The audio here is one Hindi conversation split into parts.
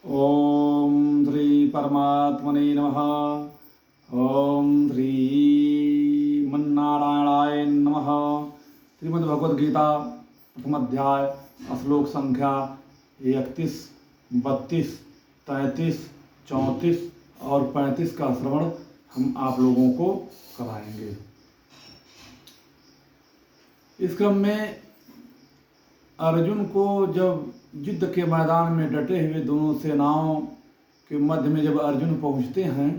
ओम श्री परमात्मने नमः। ओम श्री मन्नारायणाय नमः। श्रीमद् भगवद गीता प्रथम अध्याय श्लोक संख्या 31, 32, 33, 34 और 35 का श्रवण हम आप लोगों को कराएंगे। इस क्रम में अर्जुन को जब युद्ध के मैदान में डटे हुए दोनों सेनाओं के मध्य में जब अर्जुन पहुंचते हैं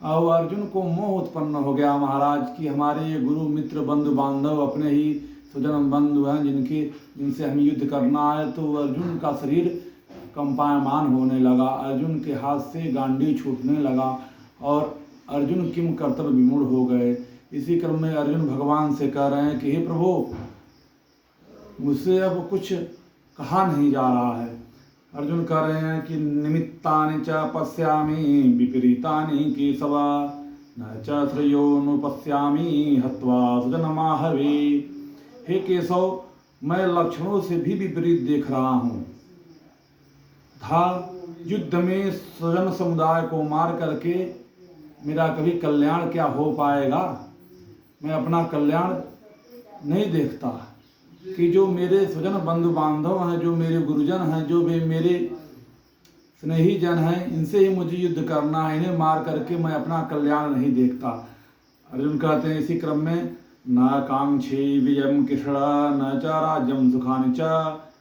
और अर्जुन को मोह उत्पन्न हो गया महाराज कि हमारे ये गुरु मित्र बंधु बांधव अपने ही स्वजन बंधु हैं जिनसे हमें युद्ध करना है, तो अर्जुन का शरीर कंपायमान होने लगा। अर्जुन के हाथ से गांडी छूटने लगा और अर्जुन किम कर्तव्य विमूढ़ हो गए। इसी क्रम में अर्जुन भगवान से कह रहे हैं कि हे प्रभु, मुझसे अब कुछ कहा नहीं जा रहा है। अर्जुन कह रहे हैं कि निमित्तानि च पश्यामि विपरीतानि केशव, न च श्रेयोनुपश्यामि हत्वा सुजनमाहवे। हे केशव, मैं लक्षणों से भी विपरीत देख रहा हूँ था। युद्ध में स्वजन समुदाय को मार करके मेरा कभी कल्याण क्या हो पाएगा? मैं अपना कल्याण नहीं देखता कि जो मेरे स्वजन बंधु बांधव हैं, जो मेरे गुरुजन हैं, जो वे मेरे स्नेही जन हैं, इनसे ही मुझे युद्ध करना है। इन्हें मार करके मैं अपना कल्याण नहीं देखता। अर्जुन कहते हैं इसी क्रम में, न कांक्षे विजयम कृष्ण न च राज्यम सुखानि च,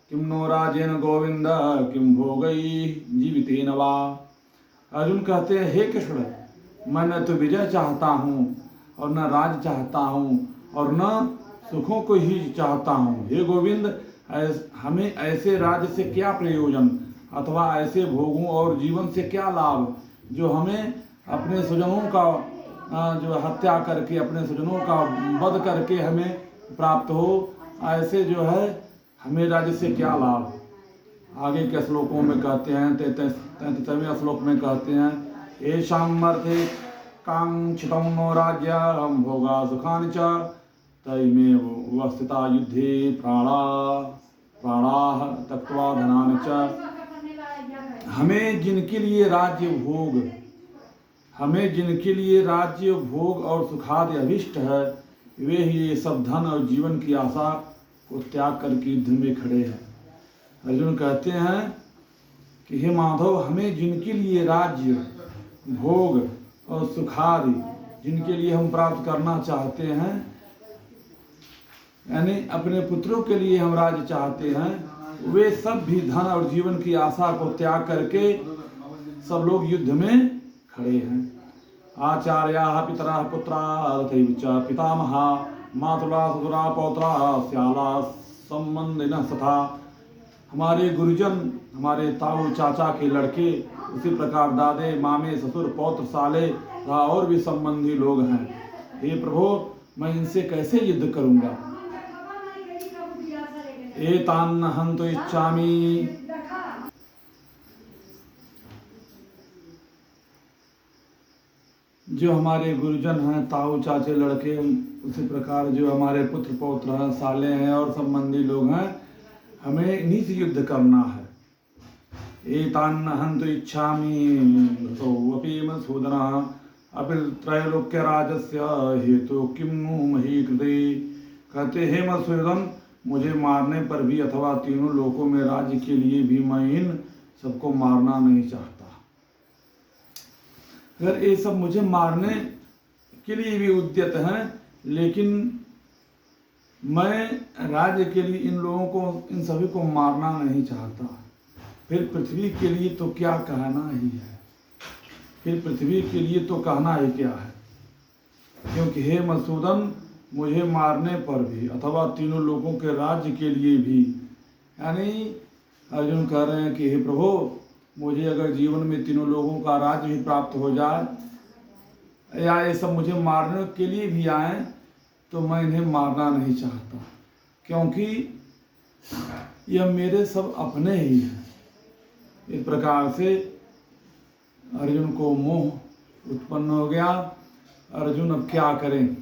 किम नो राजेन गोविंद किम भोगई जीवितेन वा। अर्जुन कहते हैं हे कृष्ण, मैं न तो विजय चाहता हूँ और न राज चाहता हूँ और न सुखों को ही चाहता हूँ। हे गोविंद, हमें ऐसे राज्य से क्या प्रयोजन अथवा ऐसे भोगों और जीवन से क्या लाभ जो हमें अपने स्वजनों का जो हत्या करके, अपने स्वजनों का वध करके हमें प्राप्त हो। ऐसे जो है हमें राज्य से क्या लाभ। आगे के श्लोकों में कहते हैं, 33वें श्लोक में कहते हैं, येषाम् अर्थे कांक्षितं नो राज्यं भोगा सुखानि च, तैमेव वस्थिता युद्धे प्राणाः त्यक्त्वा धनानि च। हमें जिनके लिए राज्य भोग और सुखादि अभिष्ट है, वे ही ये सब धन और जीवन की आशा को त्याग करके युद्ध में खड़े हैं। अर्जुन कहते हैं कि हे माधव, हमें जिनके लिए राज्य भोग और सुखादि जिनके लिए हम प्राप्त करना चाहते हैं, यानी अपने पुत्रों के लिए हम राज्य चाहते हैं, वे सब भी धन और जीवन की आशा को त्याग करके सब लोग युद्ध में खड़े हैं। आचार्याः पितरः पुत्राः तथैव च पितामहा मातुला ससुरा पौत्रा स्याला संबंधिनः तथा। हमारे गुरुजन, हमारे ताऊ चाचा के लड़के, उसी प्रकार दादे मामे ससुर पौत्र साले तथा और भी संबंधी लोग हैं। हे प्रभु, मैं इनसे कैसे युद्ध करूंगा? एतान् हन्तु इच्छामि। जो हमारे गुरुजन हैं, ताऊ चाचे लड़के, उसी प्रकार जो हमारे पुत्र पौत्र हैं, साले हैं और संबंधी लोग हैं, हमें इन्हीं से युद्ध करना है। एतान् हन्तु इच्छामि सोऽपि मधुसूदनः अपि त्रैलोक्य राजस्य हेतु किं नु मही कृते। कहते हैं मधुसूदन, मुझे मारने पर भी अथवा तीनों लोकों में राज्य के लिए भी मैं इन सबको मारना नहीं चाहता। अगर ये सब मुझे मारने के लिए भी उद्यत हैं, लेकिन मैं राज्य के लिए इन लोगों को, इन सभी को मारना नहीं चाहता। फिर पृथ्वी के लिए तो क्या कहना ही है, फिर पृथ्वी के लिए तो कहना ही क्या है। क्योंकि हे मधुसूदन, मुझे मारने पर भी अथवा तीनों लोगों के राज्य के लिए भी, यानी अर्जुन कह रहे हैं कि हे प्रभु, मुझे अगर जीवन में तीनों लोगों का राज्य भी प्राप्त हो जाए या ये सब मुझे मारने के लिए भी आए, तो मैं इन्हें मारना नहीं चाहता, क्योंकि यह मेरे सब अपने ही हैं। इस प्रकार से अर्जुन को मोह उत्पन्न हो गया। अर्जुन अब क्या करें?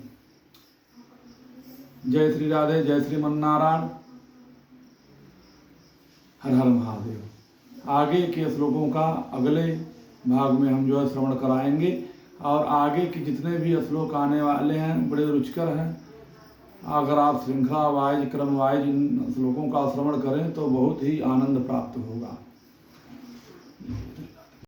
जय श्री राधे, जय श्रीमन्नारायण, हर हर महादेव। आगे के श्लोकों का अगले भाग में हम जो है श्रवण कराएंगे। और आगे के जितने भी श्लोक आने वाले हैं बड़े रुचिकर हैं। अगर आप श्रृंखला वाइज क्रम वाइज इन श्लोकों का श्रवण करें तो बहुत ही आनंद प्राप्त होगा।